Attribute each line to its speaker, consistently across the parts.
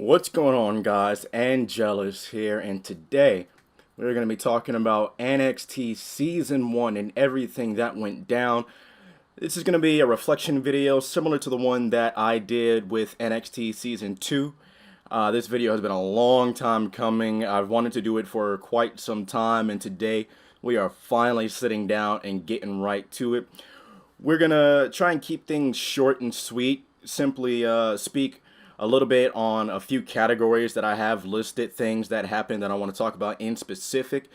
Speaker 1: What's going on, guys? Angelus here, and today we're going to be talking about NXT Season 1 and everything that went down. This is going to be a reflection video similar to the one that I did with NXT Season 2. This video has been a long time coming. I've wanted to do it for quite some time, and today we are finally sitting down and getting right to it. We're going to try and keep things short and sweet, simply speak a little bit on a few categories that I have listed, things that happened that I want to talk about in specific.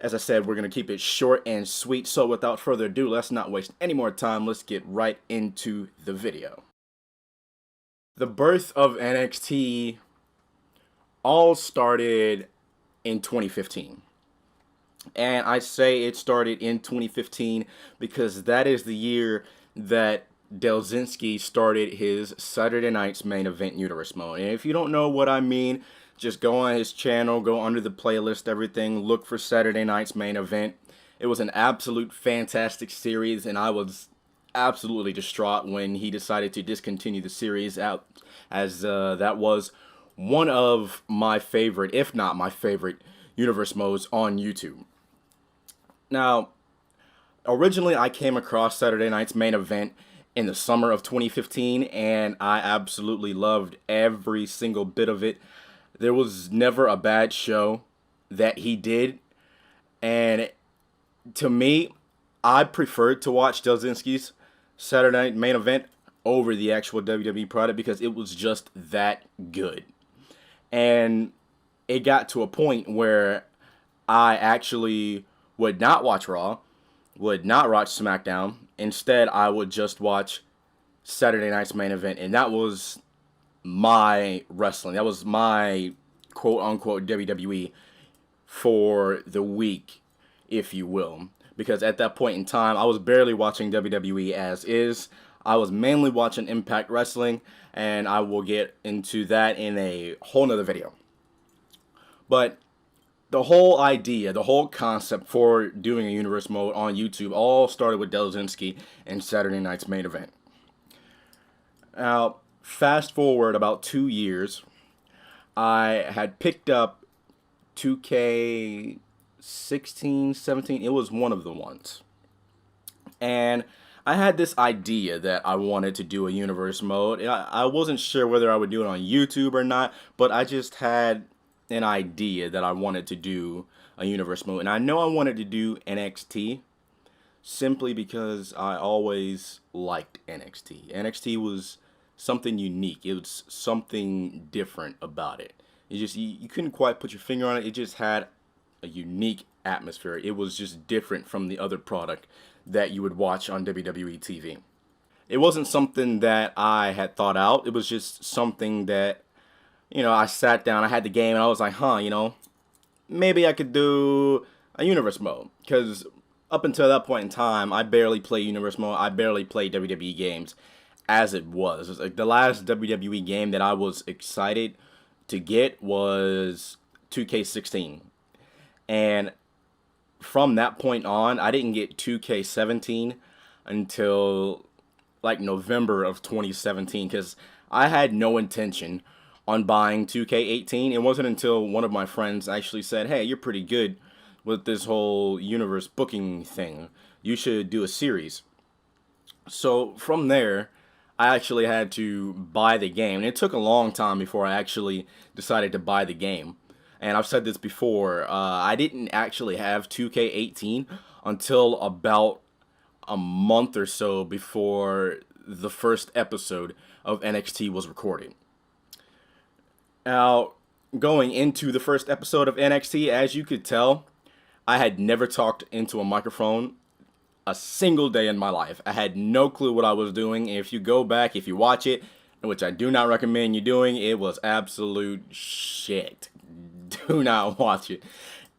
Speaker 1: As I said, we're going to keep it short and sweet, so without further ado, let's not waste any more time. Let's get right into the video. The birth of NXT all started in 2015. And I say it started in 2015 because that is the year that Delzinski started his Saturday Night's Main Event Universe mode. And if you don't know what I mean, just go on his channel, go under the playlist, everything, look for Saturday Night's Main Event. It was an absolute fantastic series, and I was absolutely distraught when he decided to discontinue the series out, as that was one of my favorite, if not my favorite, universe modes on YouTube. Now, originally I came across Saturday Night's Main Event in the summer of 2015, and I absolutely loved every single bit of it. There was never a bad show that he did, and to me, I preferred to watch Delzinski's Saturday Night Main Event over the actual WWE product because it was just that good. And it got to a point where I actually would not watch Raw, would not watch SmackDown. Instead, I would just watch Saturday Night's Main Event, and that was my wrestling. That was my quote-unquote WWE for the week, if you will. Because at that point in time, I was barely watching WWE as is. I was mainly watching Impact Wrestling, and I will get into that in a whole nother video. But the whole idea, the whole concept for doing a universe mode on YouTube all started with Delzinski and Saturday Night's Main Event. Now, fast forward about 2 years, I had picked up 2K16, 17, it was one of the ones. And I had this idea that I wanted to do a universe mode. I wasn't sure whether I would do it on YouTube or not, but I just had an idea that I wanted to do a universe mode. And I know I wanted to do NXT simply because I always liked NXT. NXT was something unique. It was something different about it. It just, you couldn't quite put your finger on it. It just had a unique atmosphere. It was just different from the other product that you would watch on WWE TV. It wasn't something that I had thought out. It was just something that, I sat down, I had the game, and I was like, maybe I could do a universe mode. Because up until that point in time, I barely played universe mode. I barely played WWE games as it was. It was like the last WWE game that I was excited to get was 2K16. And from that point on, I didn't get 2K17 until like November of 2017 because I had no intention on buying 2K18. It wasn't until one of my friends actually said, hey, you're pretty good with this whole universe booking thing. You should do a series. So from there, I actually had to buy the game. And it took a long time before I actually decided to buy the game. And I've said this before, I didn't actually have 2K18 until about a month or so before the first episode of NXT was recorded. Now, going into the first episode of NXT, as you could tell, I had never talked into a microphone a single day in my life. I had no clue what I was doing. And if you go back, if you watch it, which I do not recommend you doing, it was absolute shit. Do not watch it.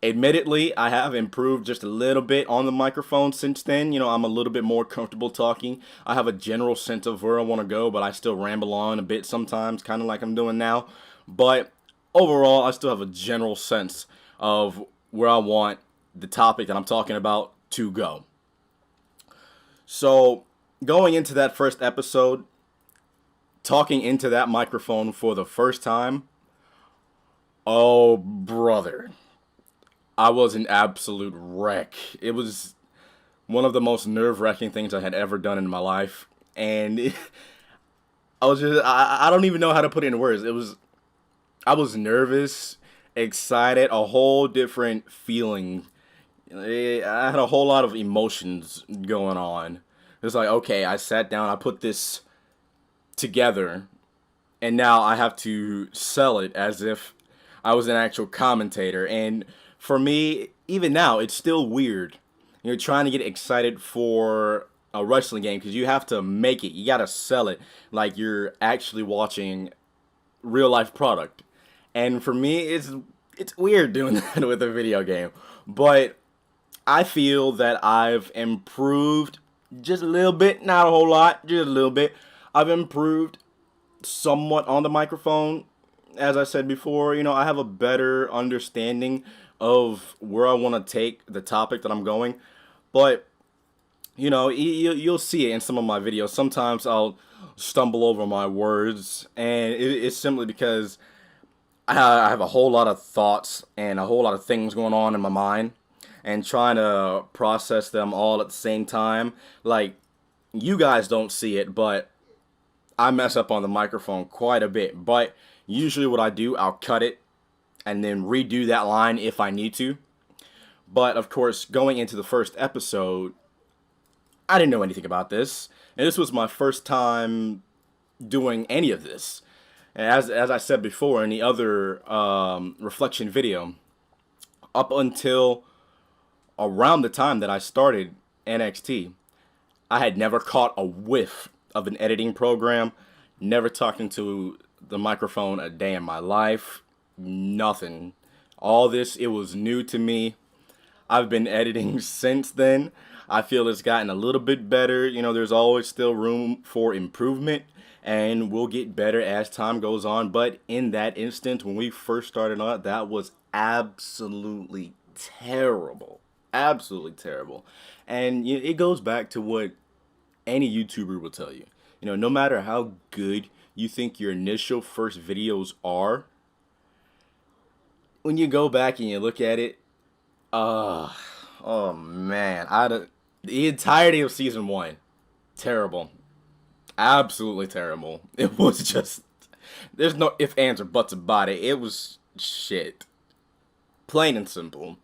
Speaker 1: Admittedly, I have improved just a little bit on the microphone since then. I'm a little bit more comfortable talking. I have a general sense of where I want to go, but I still ramble on a bit sometimes, kind of like I'm doing now. But overall, I still have a general sense of where I want the topic that I'm talking about to go. So, going into that first episode, talking into that microphone for the first time, Oh, brother. I was an absolute wreck. It was one of the most nerve-wracking things I had ever done in my life. And I was just, I don't even know how to put it in words. I was nervous, excited, a whole different feeling. I had a whole lot of emotions going on. It's like, okay, I sat down, I put this together, and now I have to sell it as if I was an actual commentator. And for me, even now, it's still weird. You're trying to get excited for a wrestling game because you have to make it. You gotta sell it like you're actually watching real life product. And for me, it's weird doing that with a video game. But I feel that I've improved just a little bit, not a whole lot, just a little bit. I've improved somewhat on the microphone. As I said before, I have a better understanding of where I want to take the topic that I'm going. But, you'll see it in some of my videos. Sometimes I'll stumble over my words, and it's simply because I have a whole lot of thoughts and a whole lot of things going on in my mind and trying to process them all at the same time. Like, you guys don't see it, but I mess up on the microphone quite a bit. But usually what I do, I'll cut it and then redo that line if I need to. But of course, going into the first episode, I didn't know anything about this. And this was my first time doing any of this. And as I said before in the other reflection video, up until around the time that I started NXT, I had never caught a whiff of an editing program, never talked into the microphone a day in my life, nothing. All this, it was new to me. I've been editing since then. I feel it's gotten a little bit better. There's always still room for improvement, and we'll get better as time goes on. But in that instance, when we first started out, that was absolutely terrible. Absolutely terrible. And it goes back to what any YouTuber will tell you. No matter how good you think your initial first videos are, when you go back and you look at it, oh man, the entirety of season 1, terrible. Absolutely terrible. It was just, there's no ifs, ands, or buts about it. It was shit. Plain and simple.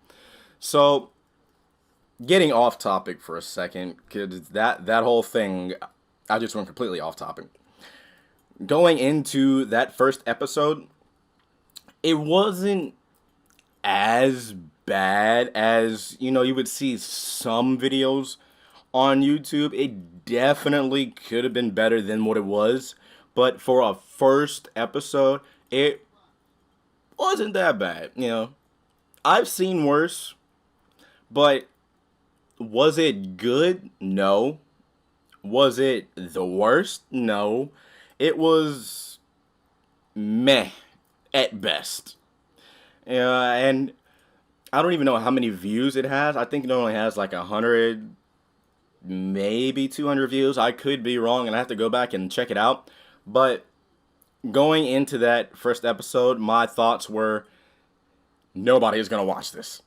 Speaker 1: So, getting off topic for a second, because that whole thing, I just went completely off topic. Going into that first episode, it wasn't as bad as, you would see some videos on YouTube. It definitely could have been better than what it was. But for a first episode, it wasn't that bad, I've seen worse, but was it good? No. Was it the worst? No. It was meh at best. And I don't even know how many views it has. I think it only has like 100, maybe 200 views. I could be wrong, and I have to go back and check it out. But going into that first episode, my thoughts were, nobody is going to watch this.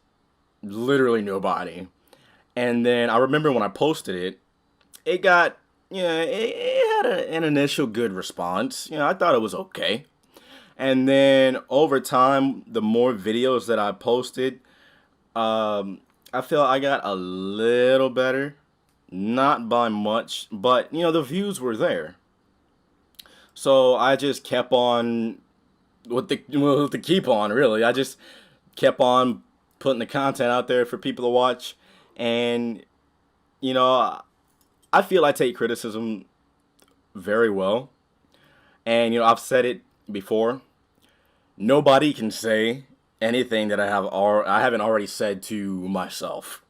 Speaker 1: Literally nobody. And then I remember when I posted it, it got, it had an initial good response. I thought it was okay. And then over time, the more videos that I posted, I feel I got a little better. Not by much, but, the views were there. So I just kept on with the keep on, really. I just kept on putting the content out there for people to watch. And, I feel I take criticism very well. And, I've said it before. Nobody can say anything that I haven't already said to myself.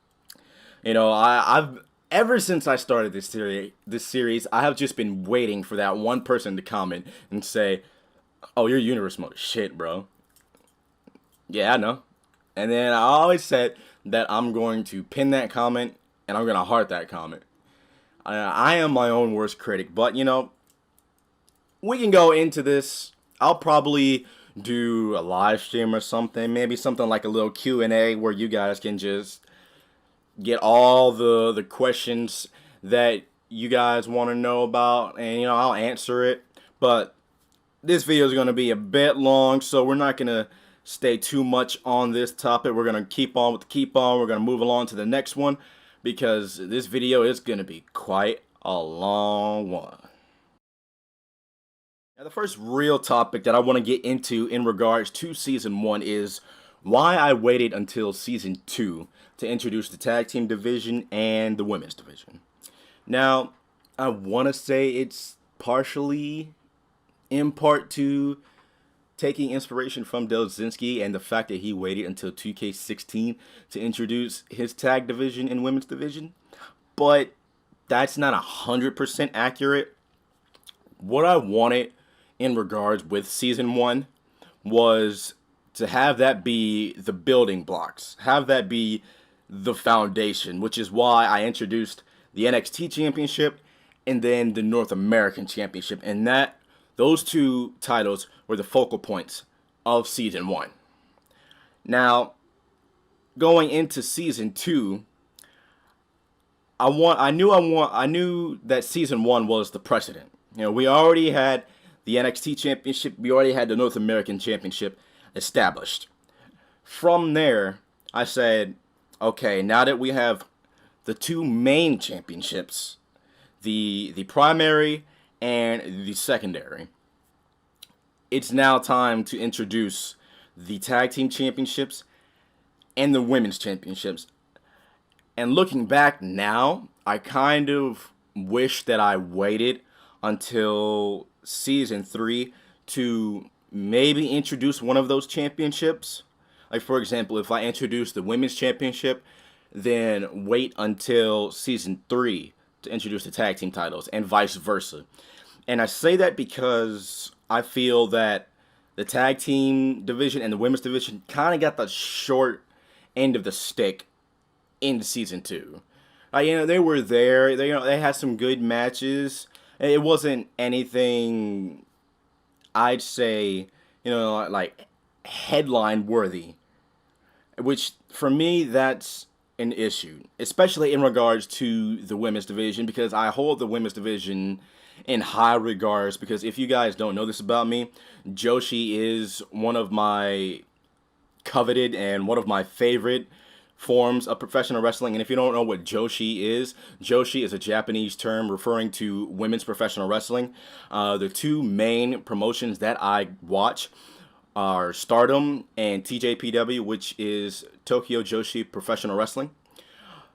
Speaker 1: I've ever since I started this series, I have just been waiting for that one person to comment and say, "Oh, your universe mode is shit, bro." Yeah, I know. And then I always said that I'm going to pin that comment and I'm going to heart that comment. I am my own worst critic, but we can go into this. I'll probably do a live stream or something. Maybe something like a little Q&A where you guys can just get all the questions that you guys want to know about, and I'll answer it. But this video is going to be a bit long, so we're not going to stay too much on this topic. We're going to keep on with the keep on. We're going to move along to the next one because this video is going to be quite a long one. Now, the first real topic that I want to get into in regards to Season 1 is why I waited until Season 2 to introduce the Tag Team Division and the Women's Division. Now, I want to say it's partially in part to taking inspiration from Delzinski and the fact that he waited until 2K16 to introduce his tag division and women's division, but that's not 100% accurate. What I wanted in regards with Season 1 was to have that be the building blocks, have that be the foundation, which is why I introduced the NXT Championship and then the North American Championship, and those two titles were the focal points of Season 1. Now, going into Season 2, I knew that Season 1 was the precedent. We already had the NXT Championship, we already had the North American Championship established. From there, I said, okay, now that we have the two main championships, the primary and the secondary, it's now time to introduce the tag team championships and the women's championships. And looking back now, I kind of wish that I waited until Season 3 to maybe introduce one of those championships. Like, for example, if I introduce the women's championship, then wait until Season 3 to introduce the tag team titles, and vice versa. And I say that because I feel that the tag team division and the women's division kind of got the short end of the stick in Season 2. They were there. They had some good matches. It wasn't anything, I'd say, like headline worthy. Which, for me, that's an issue, especially in regards to the women's division, because I hold the women's division in high regards. Because if you guys don't know this about me, Joshi is one of my coveted and one of my favorite forms of professional wrestling. And if you don't know what Joshi is a Japanese term referring to women's professional wrestling. The two main promotions that I watch are Stardom and TJPW, which is Tokyo Joshi Professional Wrestling,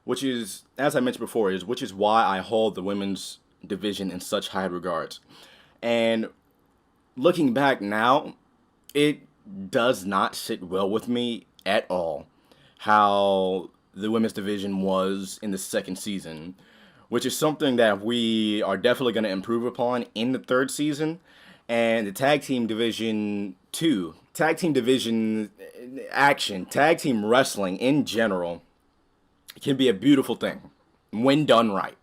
Speaker 1: which is, as I mentioned before, which is why I hold the women's division in such high regards. And looking back now, it does not sit well with me at all how the women's division was in the second season, which is something that we are definitely going to improve upon in the third season. And the tag team division too. Tag team division action, tag team wrestling in general can be a beautiful thing when done right.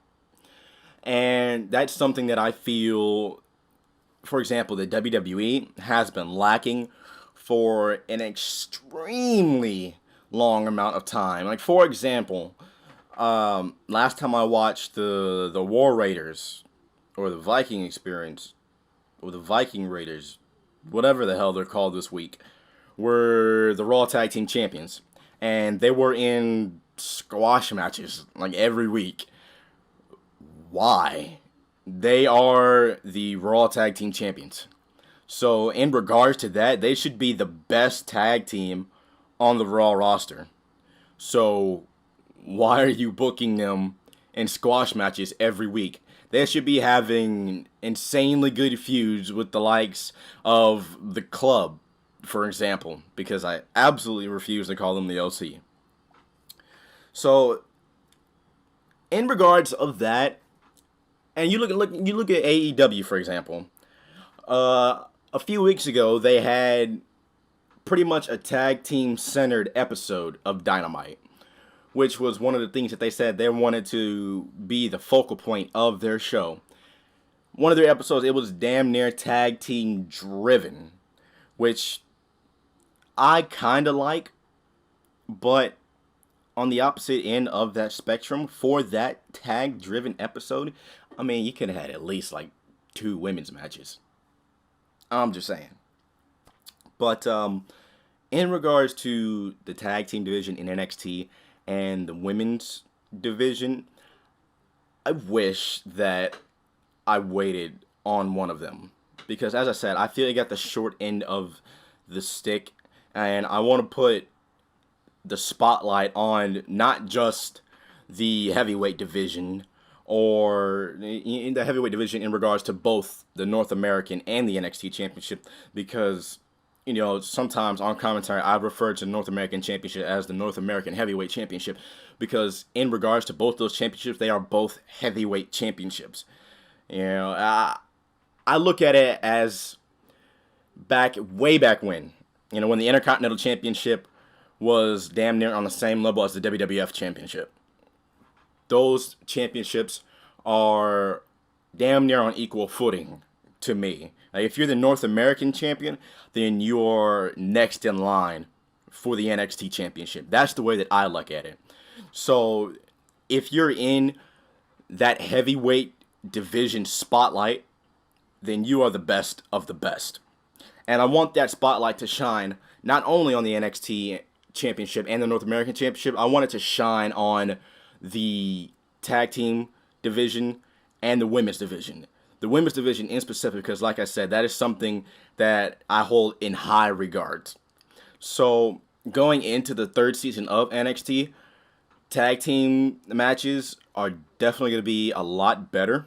Speaker 1: And that's something that I feel, for example, the WWE has been lacking for an extremely long amount of time. Like, for example, last time I watched the War Raiders, or the Viking Experience, or the Viking Raiders, whatever the hell they're called this week, were the Raw Tag Team Champions. And they were in squash matches, like, every week. Why? They are the Raw Tag Team Champions. So, in regards to that, they should be the best tag team on the Raw roster. So, why are you booking them in squash matches every week? They should be having insanely good feuds with the likes of the Club, for example, because I absolutely refuse to call them the OC. So, in regards of that, and you look at AEW, for example. A few weeks ago, they had pretty much a tag team centered episode of Dynamite, which was one of the things that they said they wanted to be the focal point of their show. One of their episodes, it was damn near tag team driven, which I kind of like, but on the opposite end of that spectrum, for that tag-driven episode, I mean, you could have had at least like 2 women's matches. I'm just saying. But in regards to the tag team division in NXT and the women's division, I wish that I waited on one of them. Because as I said, I feel I got the short end of the stick, and I want to put the spotlight on not just the heavyweight division or in the heavyweight division in regards to both the North American and the NXT Championship, because sometimes on commentary I refer to the North American Championship as the North American Heavyweight Championship, because in regards to both those championships, they are both heavyweight championships. I look at it as way back when the Intercontinental Championship was damn near on the same level as the WWF Championship. Those championships are damn near on equal footing to me. Like, if you're the North American champion, then you're next in line for the NXT Championship. That's the way that I look at it. So if you're in that heavyweight division spotlight, then you are the best of the best. And I want that spotlight to shine not only on the NXT Championship and the North American Championship. I want it to shine on the tag team division and the women's division. The women's division in specific, because like I said, that is something that I hold in high regards. So going into the 3rd season of NXT, tag team matches are definitely going to be a lot better.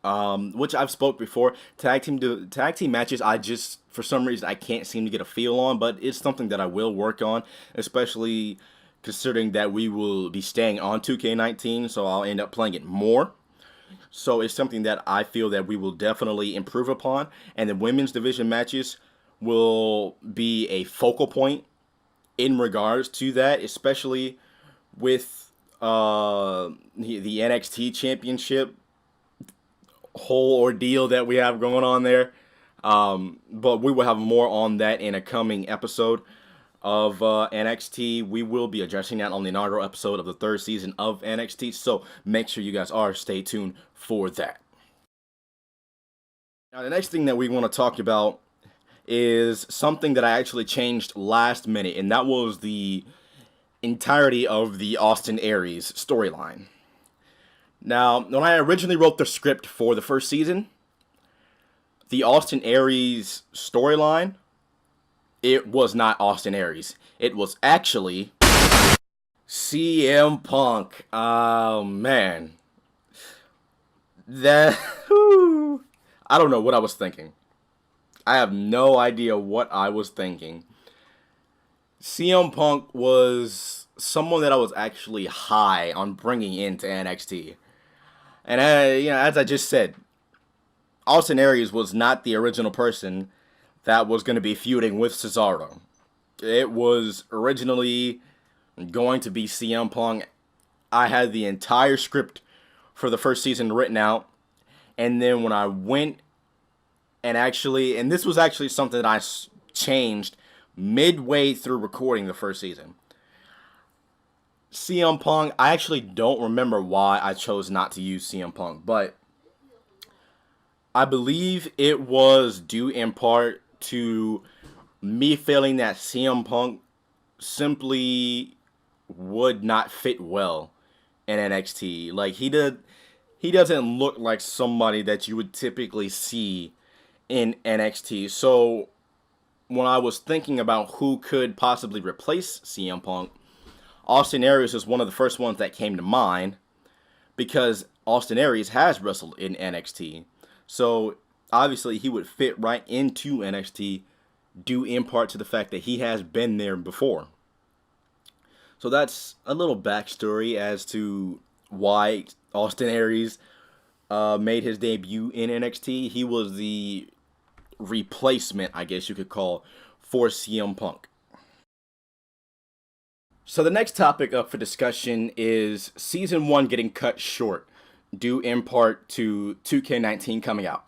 Speaker 1: Which I've spoke before. Tag team matches, I just, for some reason, I can't seem to get a feel on, but it's something that I will work on, especially considering that we will be staying on 2K19, so I'll end up playing it more. So it's something that I feel that we will definitely improve upon, and the women's division matches will be a focal point in regards to that, especially with the NXT Championship whole ordeal that we have going on there. But we will have more on that in a coming episode of NXT. We will be addressing that on the inaugural episode of the 3rd season of NXT, so make sure you guys stay tuned for that. Now, the next thing that we want to talk about is something that I actually changed last minute, and that was the entirety of the Austin Aries storyline. Now, when I originally wrote the script for the 1st season, the Austin Aries storyline, it was not Austin Aries. It was actually CM Punk. Oh, man. I don't know what I was thinking. I have no idea what I was thinking. CM Punk was someone that I was actually high on bringing into NXT. And as I just said, Austin Aries was not the original person that was going to be feuding with Cesaro. It was originally going to be CM Punk. I had the entire script for the 1st season written out, and then when I went and this was actually something that I changed midway through recording the 1st season. CM Punk, I actually don't remember why I chose not to use CM Punk, but I believe it was due in part to me feeling that CM Punk simply would not fit well in NXT. Like, he doesn't look like somebody that you would typically see in NXT. So when I was thinking about who could possibly replace CM Punk, Austin Aries is one of the first ones that came to mind, because Austin Aries has wrestled in NXT. So obviously he would fit right into NXT, due in part to the fact that he has been there before. So that's a little backstory as to why Austin Aries made his debut in NXT. He was the replacement, I guess you could call, for CM Punk. So the next topic up for discussion is Season 1 getting cut short, due in part to 2K19 coming out.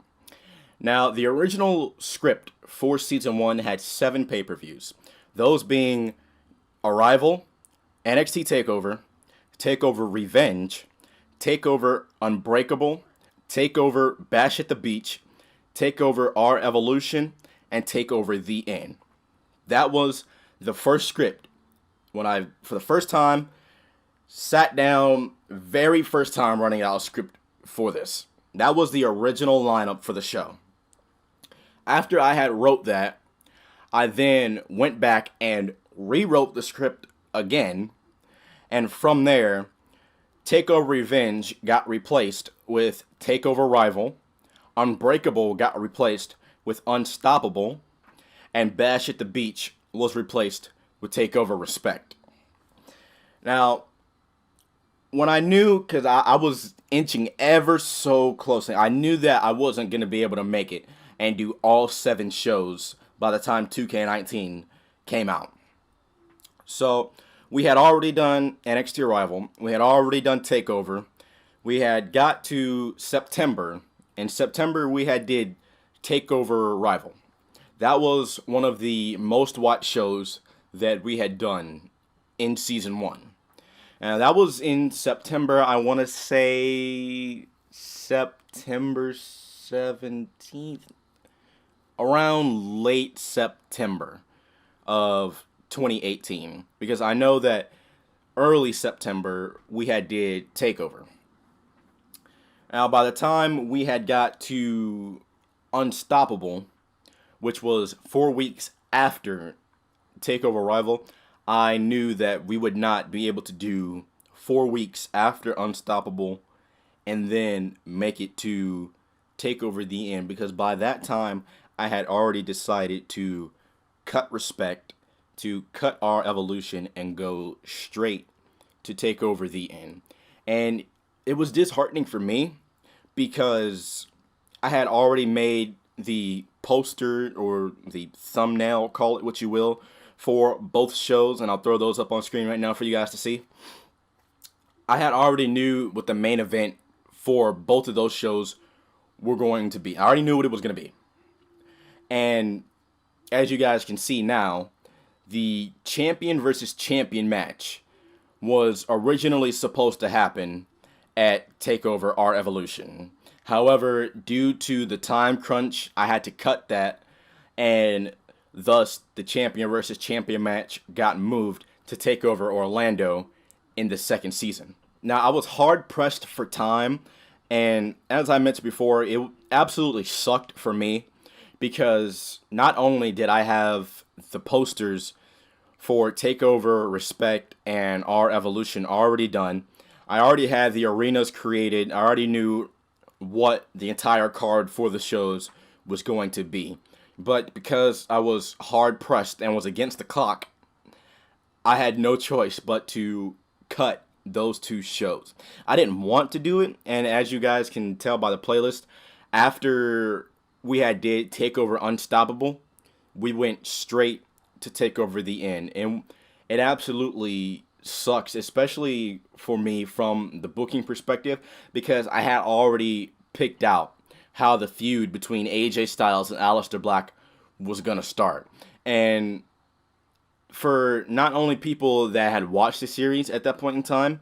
Speaker 1: Now, the original script for season 1 had 7 pay-per-views. Those being Arrival, NXT TakeOver, TakeOver Revenge, TakeOver Unbreakable, TakeOver Bash at the Beach, TakeOver Our Evolution, and TakeOver The End. That was the first script when I, for the first time, sat down, very first time running out a script for this. That was the original lineup for the show. After I had wrote that, I then went back and rewrote the script again, and from there, TakeOver Revenge got replaced with TakeOver Rival, Unbreakable got replaced with Unstoppable, and Bash at the Beach was replaced with TakeOver Respect. Now, when I knew, because I was inching ever so closely, I knew that I wasn't going to be able to make it and do all 7 shows by the time 2K19 came out. So, we had already done NXT Arrival. We had already done TakeOver. We had got to September. In September, we had did TakeOver Rival. That was one of the most watched shows that we had done in Season 1. And that was in September, I want to say September 17th. Around late September of 2018. Because I know that early September, we had did TakeOver. Now, by the time we had got to Unstoppable, which was 4 weeks after TakeOver Rival, I knew that we would not be able to do 4 weeks after Unstoppable and then make it to TakeOver The End, because by that time, I had already decided to cut Respect, to cut Our Evolution, and go straight to TakeOver The End. And it was disheartening for me because I had already made the poster or the thumbnail, call it what you will, for both shows, and I'll throw those up on screen right now for you guys to see. I had already knew what the main event for both of those shows were going to be. I already knew what it was going to be. And as you guys can see now, the champion versus champion match was originally supposed to happen at TakeOver Our Evolution. However, due to the time crunch, I had to cut that, and thus the champion versus champion match got moved to TakeOver Orlando in the second season. Now, I was hard pressed for time, and as I mentioned before, it absolutely sucked for me because not only did I have the posters for TakeOver, Respect, and Our Evolution already done, I already had the arenas created, I already knew what the entire card for the shows was going to be. But because I was hard pressed and was against the clock, I had no choice but to cut those 2 shows. I didn't want to do it, and as you guys can tell by the playlist, after we had did TakeOver Unstoppable, we went straight to TakeOver The End, and it absolutely sucks, especially for me from the booking perspective, because I had already picked out how the feud between AJ Styles and Aleister Black was going to start. And for not only people that had watched the series at that point in time,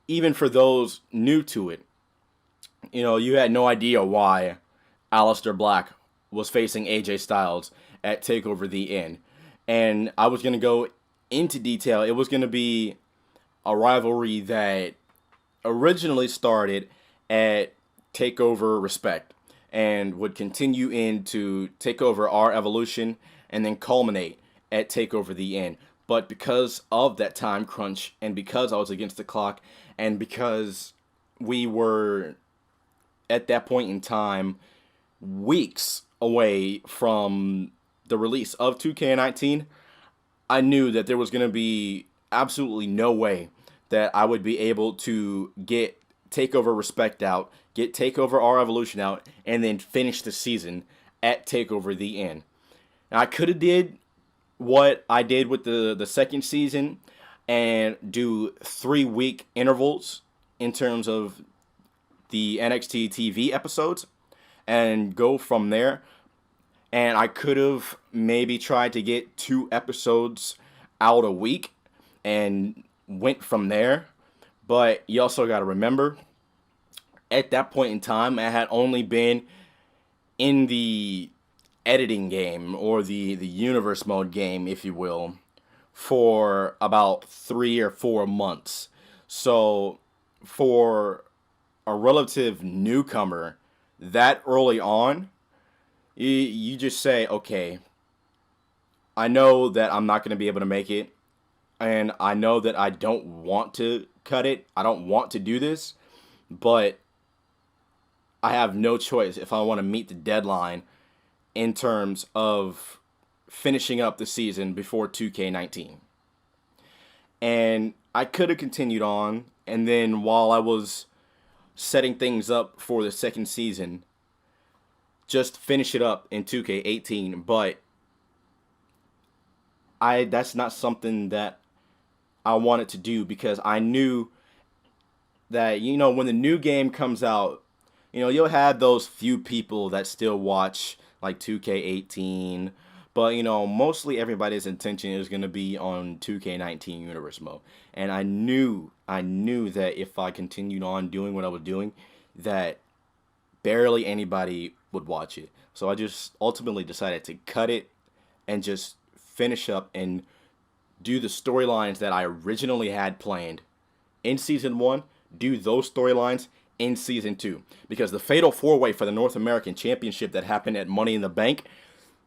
Speaker 1: even for those new to it, you know, you had no idea why Aleister Black was facing AJ Styles at TakeOver The End. And I was going to go into detail. It was going to be a rivalry that originally started at TakeOver Respect and would continue into TakeOver Our Evolution and then culminate at TakeOver The End. But because of that time crunch and because I was against the clock and because we were at that point in time weeks away from the release of 2K19, I knew that there was going to be absolutely no way that I would be able to get TakeOver Respect out, get TakeOver Our Evolution out, and then finish the season at TakeOver The End. Now, I could have did what I did with the second season and do 3-week intervals in terms of the NXT TV episodes. and go from there. And I could have maybe tried to get 2 episodes out a week and went from there. But you also got to remember, at that point in time, I had only been in the editing game, or the universe mode game, if you will, for about 3 or 4 months. So for a relative newcomer that early on, you just say, okay, I know that I'm not going to be able to make it, and I know that I don't want to cut it. I don't want to do this, but I have no choice if I want to meet the deadline in terms of finishing up the season before 2K19. And I could have continued on, and then while I was setting things up for the second season, just finish it up in 2K18, but that's not something that I wanted to do, because I knew that, when the new game comes out, you'll have those few people that still watch like 2K18, but mostly everybody's intention is going to be on 2K19 Universe Mode. And I knew that if I continued on doing what I was doing, that barely anybody would watch it. So I just ultimately decided to cut it and just finish up and do the storylines that I originally had planned in Season 1, do those storylines in Season 2. Because the Fatal 4-Way for the North American Championship that happened at Money in the Bank,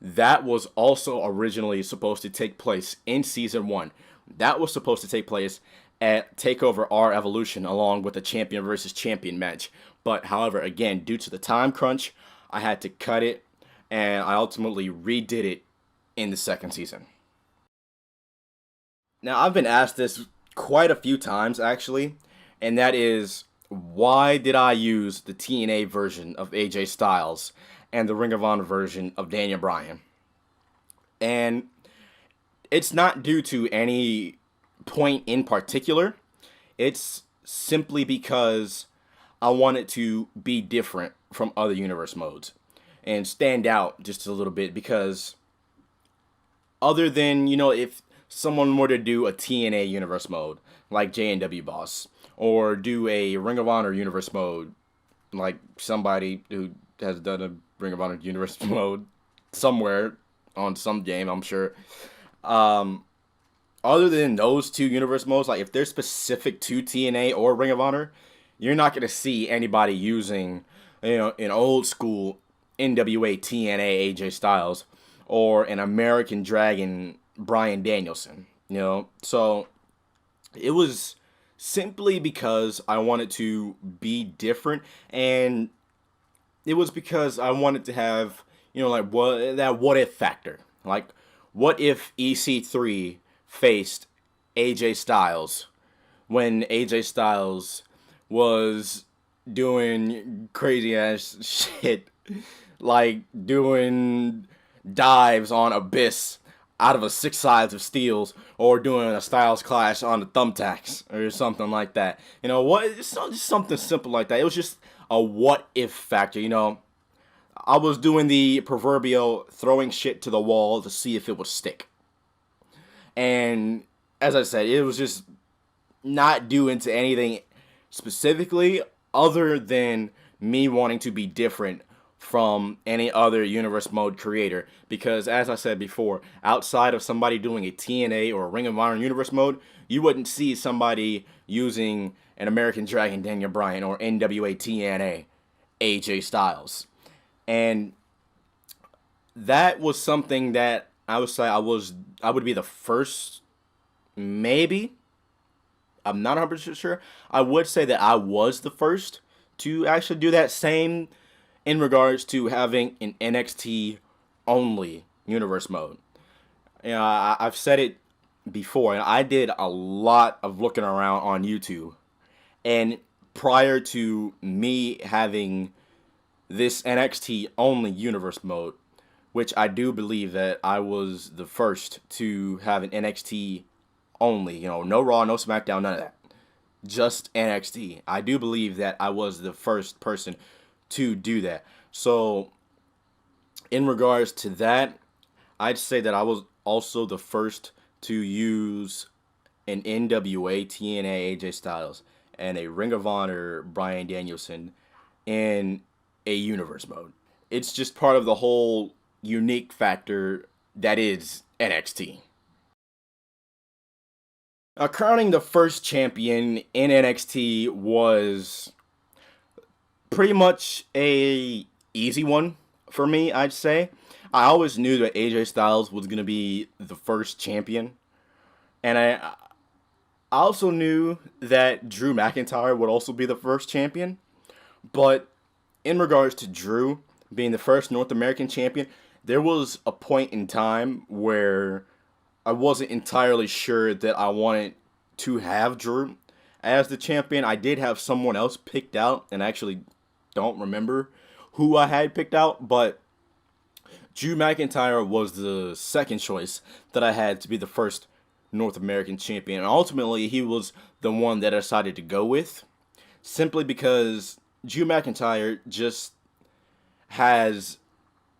Speaker 1: that was also originally supposed to take place in Season 1. That was supposed to take place at TakeOver R Evolution, along with the champion versus champion match. But however, again, due to the time crunch, I had to cut it, and I ultimately redid it in the second season. Now, I've been asked this quite a few times, actually, and that is, why did I use the TNA version of AJ Styles and the Ring of Honor version of Daniel Bryan? And it's not due to any point in particular. It's simply because I wanted to be different from other universe modes and stand out just a little bit, because other than, if someone were to do a TNA universe mode like J&W Boss, or do a Ring of Honor universe mode like somebody who has done a Ring of Honor universe mode somewhere on some game, I'm sure. Other than those two universe modes, like if they're specific to TNA or Ring of Honor, you're not going to see anybody using, an old school NWA TNA AJ Styles or an American Dragon Bryan Danielson, So it was simply because I wanted to be different, and it was because I wanted to have, what if factor. Like, what if EC3 faced AJ Styles when AJ Styles was doing crazy ass shit, like doing dives on Abyss out of a 6 sides of steels, or doing a Styles Clash on the thumbtacks or something like that. It's not just something simple like that. It was just a what if factor. I was doing the proverbial throwing shit to the wall to see if it would stick. And as I said, it was just not due into anything specifically other than me wanting to be different from any other universe mode creator. Because as I said before, outside of somebody doing a TNA or a Ring of Honor universe mode, you wouldn't see somebody using an American Dragon Daniel Bryan or NWA TNA AJ Styles. And that was something that I would say I would be the first, maybe. I'm not 100% sure. I would say that I was the first to actually do that same in regards to having an NXT only universe mode. I've said it before, and I did a lot of looking around on YouTube. And prior to me having this NXT only universe mode, which I do believe that I was the first to have an NXT only, no Raw, no SmackDown, none of that. Just NXT. I do believe that I was the first person to do that. So, in regards to that, I'd say that I was also the first to use an NWA TNA AJ Styles and a Ring of Honor Bryan Danielson in a universe mode. It's just part of the whole unique factor that is NXT. Crowning the first champion in NXT was pretty much a easy one for me, I'd say. I always knew that AJ Styles was going to be the first champion. And I also knew that Drew McIntyre would also be the first champion. But in regards to Drew being the first North American champion, there was a point in time where I wasn't entirely sure that I wanted to have Drew as the champion. I did have someone else picked out, and I actually don't remember who I had picked out, but Drew McIntyre was the second choice that I had to be the first North American champion. And ultimately, he was the one that I decided to go with, simply because Drew McIntyre just has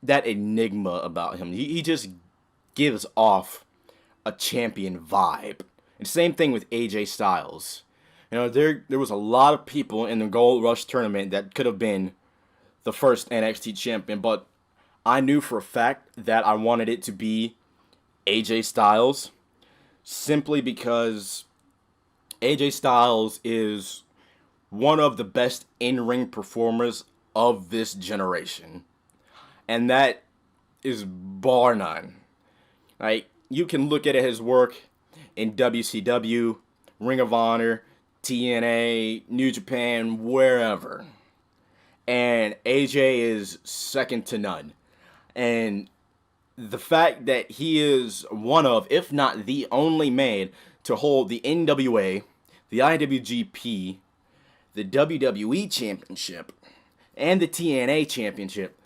Speaker 1: that enigma about him. He just gives off a champion vibe. And same thing with AJ Styles. You know, there was a lot of people in the Gold Rush tournament that could have been the first NXT champion, but I knew for a fact that I wanted it to be AJ Styles, simply because AJ Styles is one of the best in-ring performers of this generation. And that is bar none. Like, you can look at his work in WCW, Ring of Honor, TNA, New Japan, wherever. And AJ is second to none. And the fact that he is one of, if not the only man to hold the NWA, the IWGP, the WWE Championship, and the TNA Championship,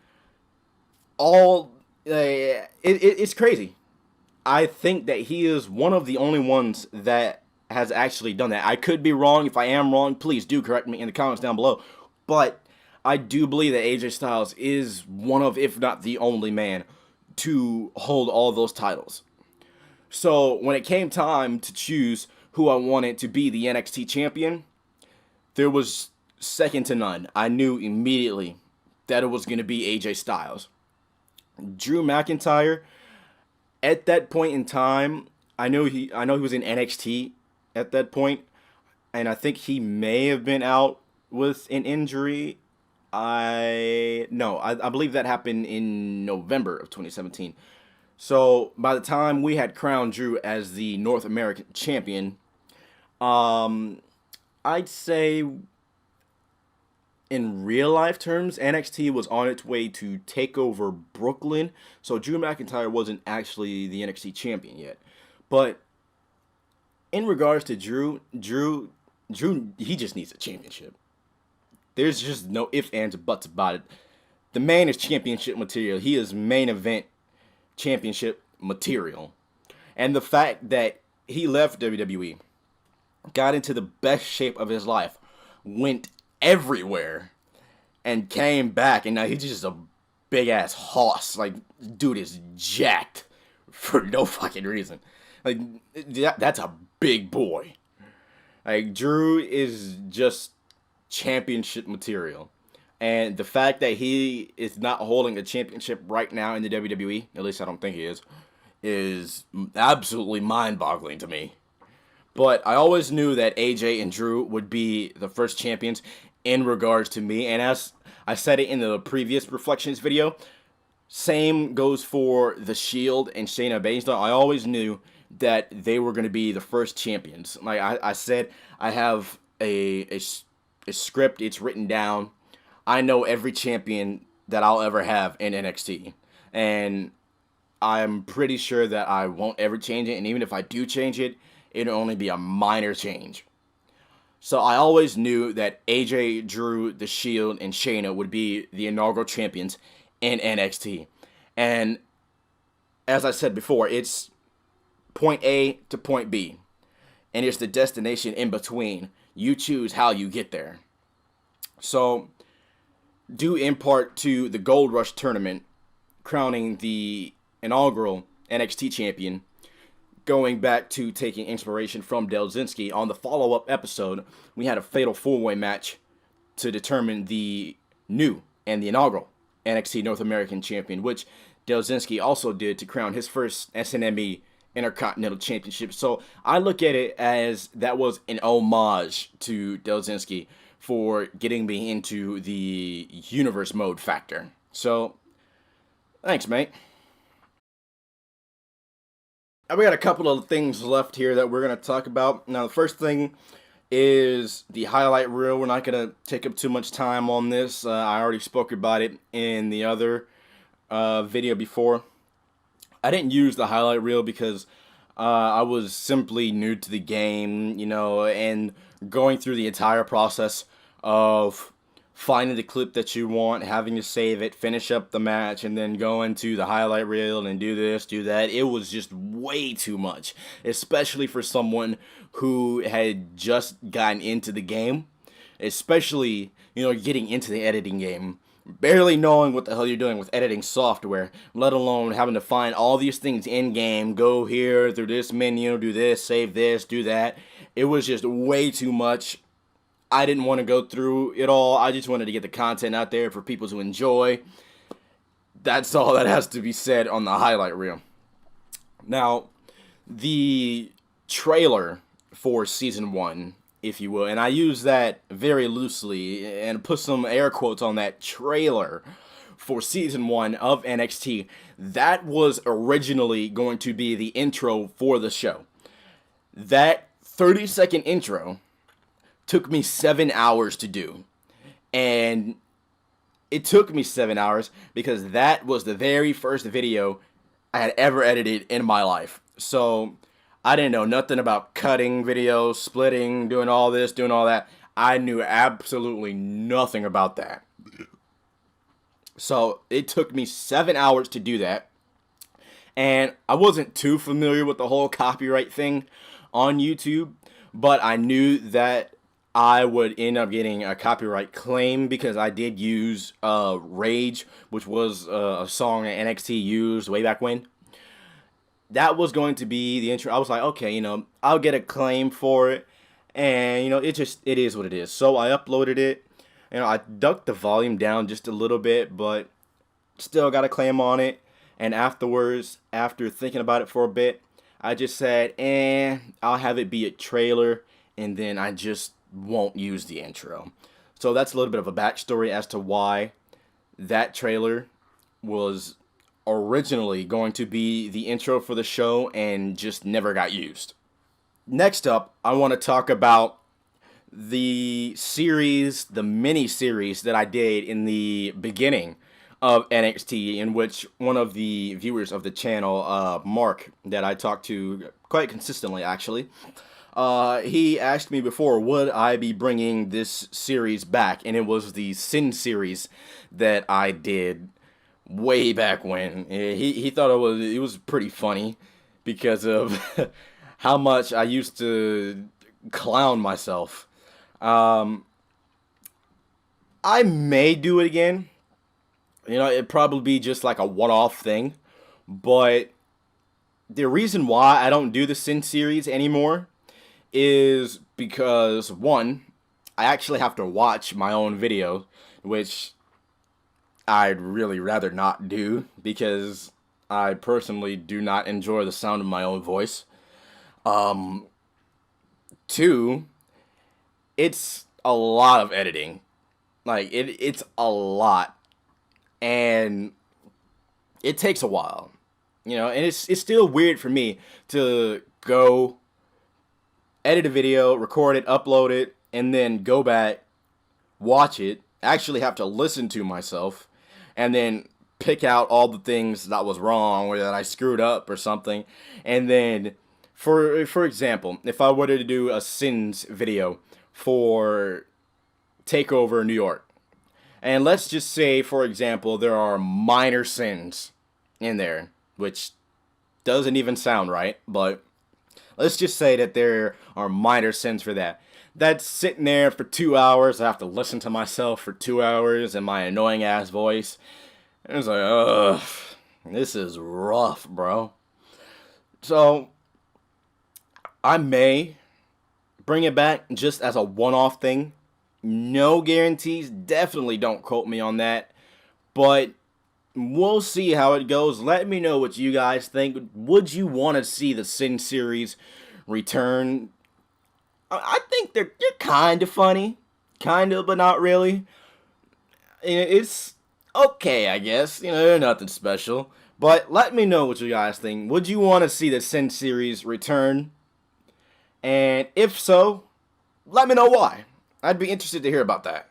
Speaker 1: all, it's crazy. I think that he is one of the only ones that has actually done that. I could be wrong. If I am wrong, please do correct me in the comments down below. But I do believe that AJ Styles is one of, if not the only man, to hold all those titles. So when it came time to choose who I wanted to be the NXT champion, there was second to none. I knew immediately that it was going to be AJ Styles. Drew McIntyre, at that point in time, I know he was in NXT at that point, and I think he may have been out with an injury. I believe that happened in November of 2017. So by the time we had crowned Drew as the North American champion, I'd say in real life terms, NXT was on its way to take over Brooklyn. So Drew McIntyre wasn't actually the NXT champion yet. But in regards to Drew, he just needs a championship. There's just no ifs, ands, or buts about it. The man is championship material. He is main event championship material. And the fact that he left WWE, got into the best shape of his life, went everywhere, and came back, and now he's just a big ass hoss. Like, dude is jacked for no fucking reason. Like, that's a big boy. Like, Drew is just championship material. And the fact that he is not holding a championship right now in the WWE, at least I don't think he is absolutely mind-boggling to me. But I always knew that AJ and Drew would be the first champions in regards to me. And as I said it in the previous Reflections video, same goes for The Shield and Shayna Baszler. I always knew that they were going to be the first champions. Like I said, I have a script. It's written down. I know every champion that I'll ever have in NXT. And I'm pretty sure that I won't ever change it. And even if I do change it, it'll only be a minor change. So I always knew that AJ, Drew, The Shield, and Shayna would be the inaugural champions in NXT. And as I said before, it's point A to point B. And it's the destination in between. You choose how you get there. So due in part to the Gold Rush tournament, crowning the inaugural NXT champion, going back to taking inspiration from Delzinski. On the follow-up episode, we had a fatal four-way match to determine the new and the inaugural NXT North American champion, which Delzinski also did to crown his first SNME Intercontinental Championship. So I look at it as that was an homage to Delzinski for getting me into the universe mode factor. So, thanks, mate. We got a couple of things left here that we're going to talk about. Now, the first thing is the highlight reel. We're not going to take up too much time on this. I already spoke about it in the other video before. I didn't use the highlight reel because I was simply new to the game, and going through the entire process of finding the clip that you want, having to save it, finish up the match, and then go into the highlight reel and do this, do that. It was just way too much, especially for someone who had just gotten into the game, especially, getting into the editing game, barely knowing what the hell you're doing with editing software, let alone having to find all these things in-game, go here, through this menu, do this, save this, do that. It was just way too much. I didn't want to go through it all. I just wanted to get the content out there for people to enjoy. That's all that has to be said on the highlight reel. Now, the trailer for Season 1, if you will, and I use that very loosely and put some air quotes on that trailer for Season 1 of NXT, that was originally going to be the intro for the show. That 30-second intro took me 7 hours to do. And it took me 7 hours because that was the very first video I had ever edited in my life. So I didn't know nothing about cutting videos, splitting, doing all this, doing all that. I knew absolutely nothing about that. So it took me 7 hours to do that. And I wasn't too familiar with the whole copyright thing on YouTube, but I knew that I would end up getting a copyright claim because I did use Rage, which was a song that NXT used way back when. That was going to be the intro. I was like, okay, I'll get a claim for it. And, it is what it is. So I uploaded it. I ducked the volume down just a little bit, but still got a claim on it. And afterwards, after thinking about it for a bit, I just said, I'll have it be a trailer, and then I just won't use the intro. So that's a little bit of a backstory as to why that trailer was originally going to be the intro for the show and just never got used. Next up, I want to talk about the series, the mini-series that I did in the beginning of NXT, in which one of the viewers of the channel, Mark, that I talk to quite consistently actually, he asked me before, would I be bringing this series back? And it was the Sin series that I did way back when. He thought it was pretty funny because of how much I used to clown myself. I may do it again. It'd probably be just like a one-off thing. But the reason why I don't do the Sin series anymore is because, one, I actually have to watch my own video, which I'd really rather not do because I personally do not enjoy the sound of my own voice. Two, it's a lot of editing. Like, it's a lot. And it takes a while. And it's still weird for me to go edit a video, record it, upload it, and then go back, watch it, actually have to listen to myself, and then pick out all the things that was wrong or that I screwed up or something. And then, for example, if I were to do a Sins video for TakeOver New York, and let's just say, for example, there are minor sins in there, which doesn't even sound right, but let's just say that there are minor sins for that. that's sitting there for 2 hours. I have to listen to myself for 2 hours and my annoying ass voice. And it's like, ugh, this is rough, bro. So I may bring it back just as a one-off thing. No guarantees. Definitely don't quote me on that. But we'll see how it goes. Let me know what you guys think. Would you want to see the Sin series return? I think they're kind of funny. Kind of, but not really. It's okay, I guess. They're nothing special. But let me know what you guys think. Would you want to see the Sin series return? And if so, let me know why. I'd be interested to hear about that.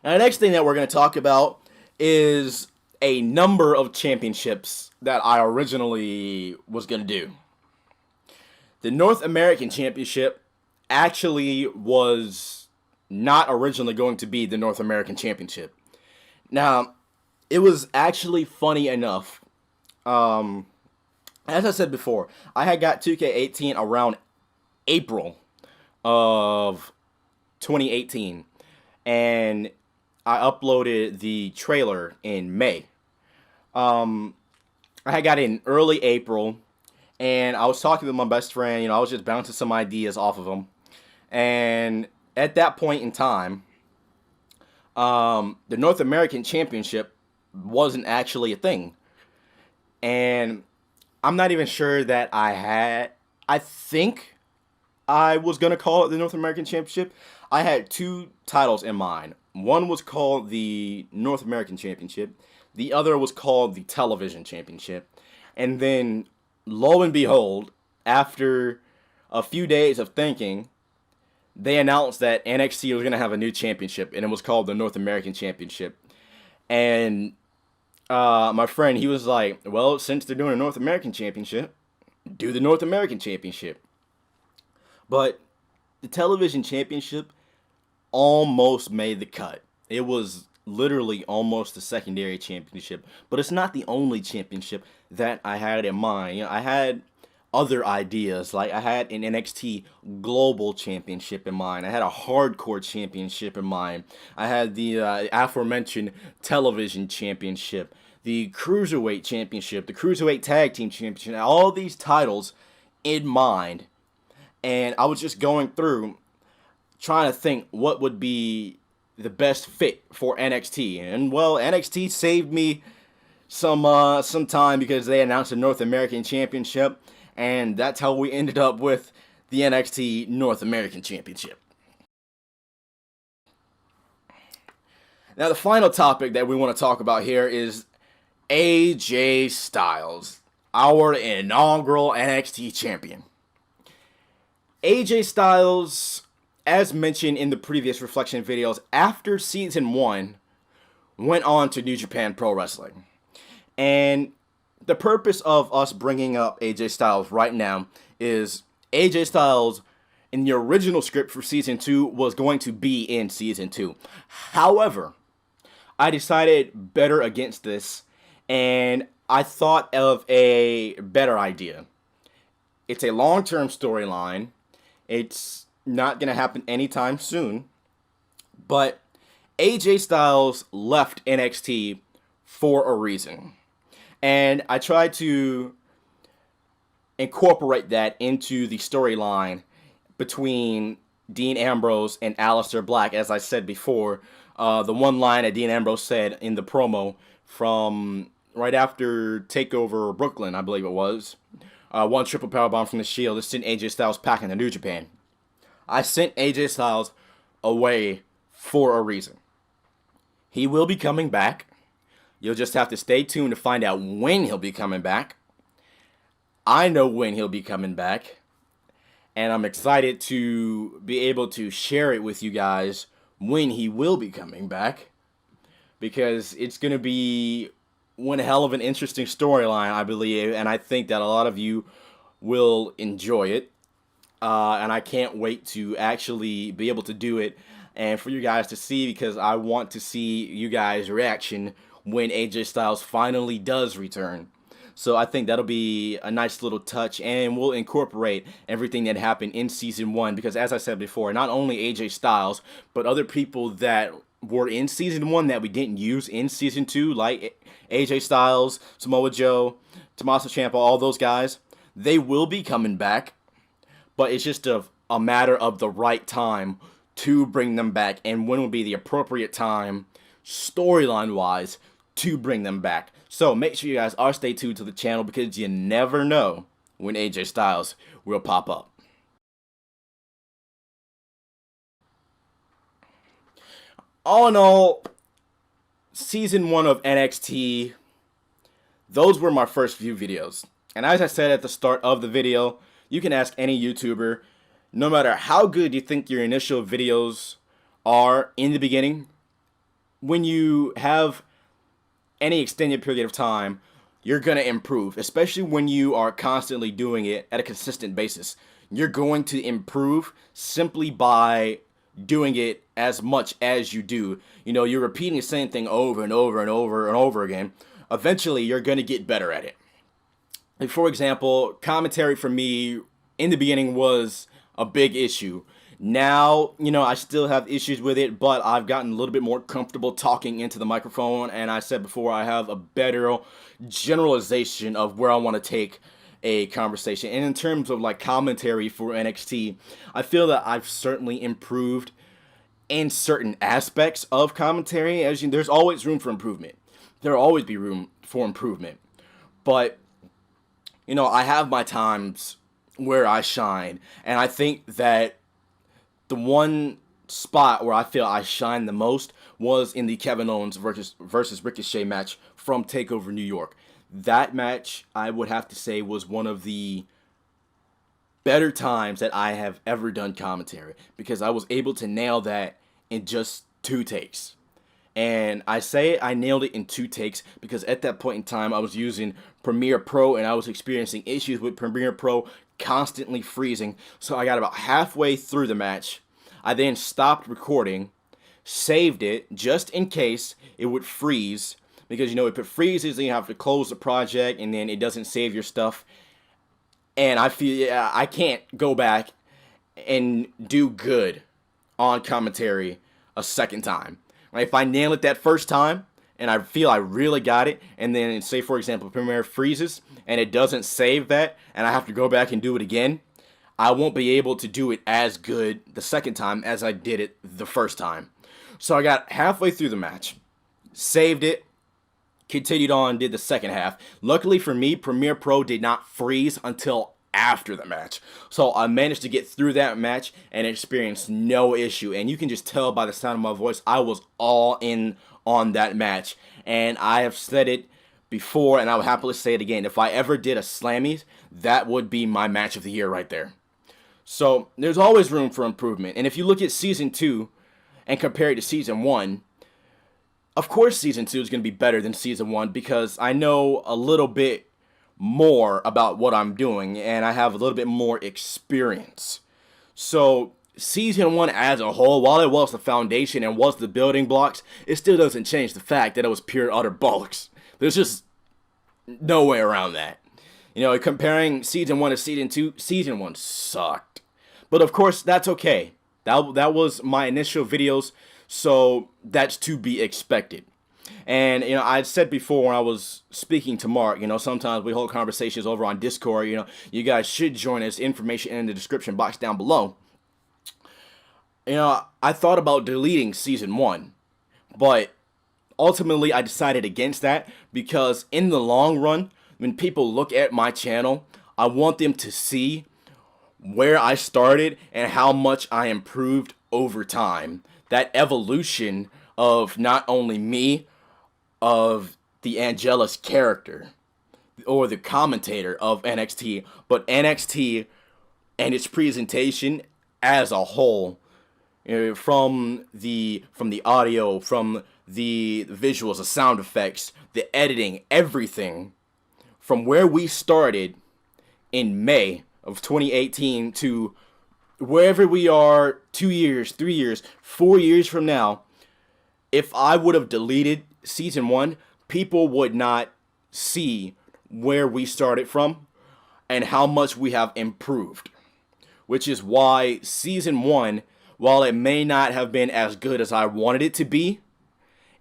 Speaker 1: Now, the next thing that we're going to talk about is a number of championships that I originally was going to do. The North American Championship actually was not originally going to be the North American Championship. Now, it was actually funny enough. As I said before, I had got 2K18 around April of 2018. And I uploaded the trailer in May. I had got it in early April. And I was talking with my best friend. I was just bouncing some ideas off of him. And at that point in time, the North American Championship wasn't actually a thing. And I'm not even sure that I think I was going to call it the North American Championship. I had two titles in mind. One was called the North American Championship. The other was called the Television Championship. And then, lo and behold, after a few days of thinking, they announced that NXT was going to have a new championship, and it was called the North American Championship. And my friend, he was like, well, since they're doing a North American Championship, do the North American Championship. But the Television Championship almost made the cut. It was literally almost a secondary championship. But it's not the only championship that I had in mind. I had other ideas. Like, I had an NXT Global Championship in mind. I had a Hardcore Championship in mind. I had the aforementioned Television Championship, the Cruiserweight Championship, the Cruiserweight Tag Team Championship. All these titles in mind. And I was just going through trying to think what would be the best fit for NXT. And, well, NXT saved me some time because they announced the North American Championship. And that's how we ended up with the NXT North American Championship. Now, the final topic that we want to talk about here is AJ Styles, our inaugural NXT champion. AJ Styles, as mentioned in the previous reflection videos, after Season 1, went on to New Japan Pro Wrestling. And the purpose of us bringing up AJ Styles right now is AJ Styles, in the original script for Season 2, was going to be in Season 2. However, I decided better against this, and I thought of a better idea. It's a long-term storyline. It's not going to happen anytime soon. But AJ Styles left NXT for a reason. And I tried to incorporate that into the storyline between Dean Ambrose and Aleister Black. As I said before, the one line that Dean Ambrose said in the promo from right after TakeOver Brooklyn, I believe it was. One triple powerbomb from the Shield. This sent AJ Styles packing to New Japan. I sent AJ Styles away for a reason. He will be coming back. You'll just have to stay tuned to find out when he'll be coming back. I know when he'll be coming back. And I'm excited to be able to share it with you guys when he will be coming back. Because it's going to be one hell of an interesting storyline, I believe, and I think that a lot of you will enjoy it. And I can't wait to actually be able to do it and for you guys to see, because I want to see you guys' reaction when AJ Styles finally does return. So I think that'll be a nice little touch, and we'll incorporate everything that happened in season 1, because as I said before, not only AJ Styles, but other people that were in season 1 that we didn't use in season 2, like AJ Styles, Samoa Joe, Tommaso Ciampa, all those guys, they will be coming back, but it's just a matter of the right time to bring them back, and when will be the appropriate time, storyline-wise, to bring them back. So make sure you guys are stay tuned to the channel, because you never know when AJ Styles will pop up. All in all, season 1 of NXT, those were my first few videos. And as I said at the start of the video, you can ask any YouTuber, no matter how good you think your initial videos are in the beginning, when you have any extended period of time, you're going to improve, especially when you are constantly doing it at a consistent basis. You're going to improve simply by doing it as much as you do. You know, you're repeating the same thing over and over and over and over again. Eventually, you're going to get better at it. Like, for example, commentary for me in the beginning was a big issue. Now, you know, I still have issues with it, but I've gotten a little bit more comfortable talking into the microphone, and I said before, I have a better generalization of where I want to take a conversation. And in terms of like commentary for NXT, I feel that I've certainly improved in certain aspects of commentary. As you, there's always room for improvement. There'll always be room for improvement. But, you know, I have my times where I shine, and I think that the one spot where I feel I shine the most was in the Kevin Owens versus Ricochet match from TakeOver New York. That match, I would have to say, was one of the better times that I have ever done commentary, because I was able to nail that in just 2 takes. And I say I nailed it in 2 takes because at that point in time, I was using Premiere Pro, and I was experiencing issues with Premiere Pro constantly freezing. So I got about halfway through the match. I then stopped recording, saved it just in case it would freeze, because, you know, if it freezes, then you have to close the project, and then it doesn't save your stuff. And I feel, yeah, I can't go back and do good on commentary a second time. Right? If I nail it that first time, and I feel I really got it, and then say, for example, Premiere freezes, and it doesn't save that, and I have to go back and do it again, I won't be able to do it as good the second time as I did it the first time. So I got halfway through the match, saved it, continued on, did the second half. Luckily for me, Premiere Pro did not freeze until after the match. So I managed to get through that match and experienced no issue. And you can just tell by the sound of my voice, I was all in on that match. And I have said it before, and I would happily say it again. If I ever did a Slammies, that would be my match of the year right there. So there's always room for improvement. And if you look at Season 2 and compare it to Season 1, of course Season 2 is going to be better than Season 1 because I know a little bit more about what I'm doing and I have a little bit more experience. So Season 1 as a whole, while it was the foundation and was the building blocks, it still doesn't change the fact that it was pure utter bollocks. There's just no way around that. You know, comparing Season 1 to Season 2, Season 1 sucked. But of course, that's okay. That was my initial videos, so that's to be expected. And, you know, I said before when I was speaking to Mark, you know, sometimes we hold conversations over on Discord. You know, you guys should join us. Information in the description box down below. You know, I thought about deleting Season 1, but ultimately I decided against that because in the long run, when people look at my channel, I want them to see where I started and how much I improved over time. That evolution of not only me, of the Angelus character, or the commentator of NXT, but NXT and its presentation as a whole. You know, from the audio, from the visuals, the sound effects, the editing, everything. From where we started in May of 2018 to wherever we are 2 years, 3 years, 4 years from now, if I would have deleted Season 1, people would not see where we started from and how much we have improved. Which is why Season 1, while it may not have been as good as I wanted it to be,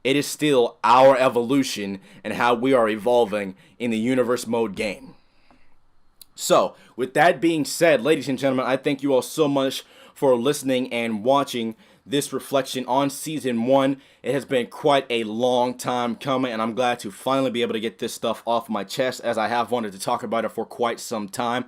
Speaker 1: it is still our evolution and how we are evolving in the Universe Mode game. So, with that being said, ladies and gentlemen, I thank you all so much for listening and watching this reflection on Season 1. It has been quite a long time coming, and I'm glad to finally be able to get this stuff off my chest, as I have wanted to talk about it for quite some time.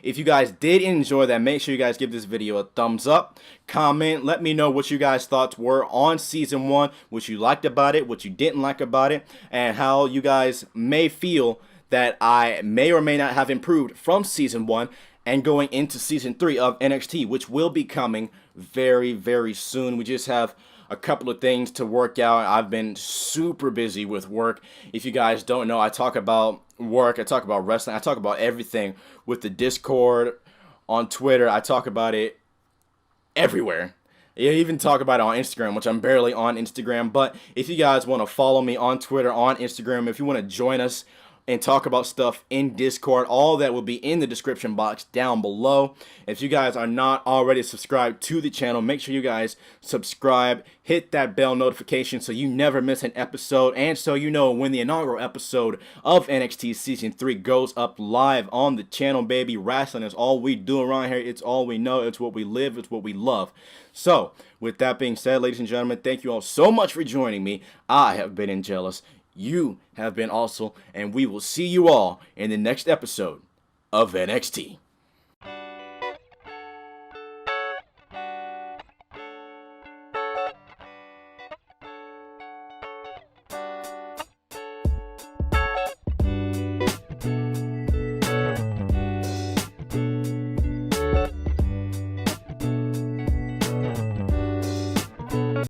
Speaker 1: If you guys did enjoy that, make sure you guys give this video a thumbs up, comment, let me know what you guys' thoughts were on Season 1, what you liked about it, what you didn't like about it, and how you guys may feel that I may or may not have improved from Season 1 and going into Season 3 of NXT, which will be coming very, very soon. We just have a couple of things to work out. I've been super busy with work. If you guys don't know, I talk about work, I talk about wrestling, I talk about everything with the Discord, on Twitter, I talk about it everywhere. I even talk about it on Instagram, which I'm barely on Instagram. But if you guys want to follow me on Twitter, on Instagram, if you want to join us and talk about stuff in Discord, all that will be in the description box down below. If you guys are not already subscribed to the channel, make sure you guys subscribe, hit that bell notification so you never miss an episode, and so you know when the inaugural episode of NXT Season 3 goes up live on the channel, baby. Wrestling is all we do around here. It's all we know. It's what we live. It's what we love. So, with that being said, ladies and gentlemen, thank you all so much for joining me. I have been Angelus. You have been also, and we will see you all in the next episode of NXT.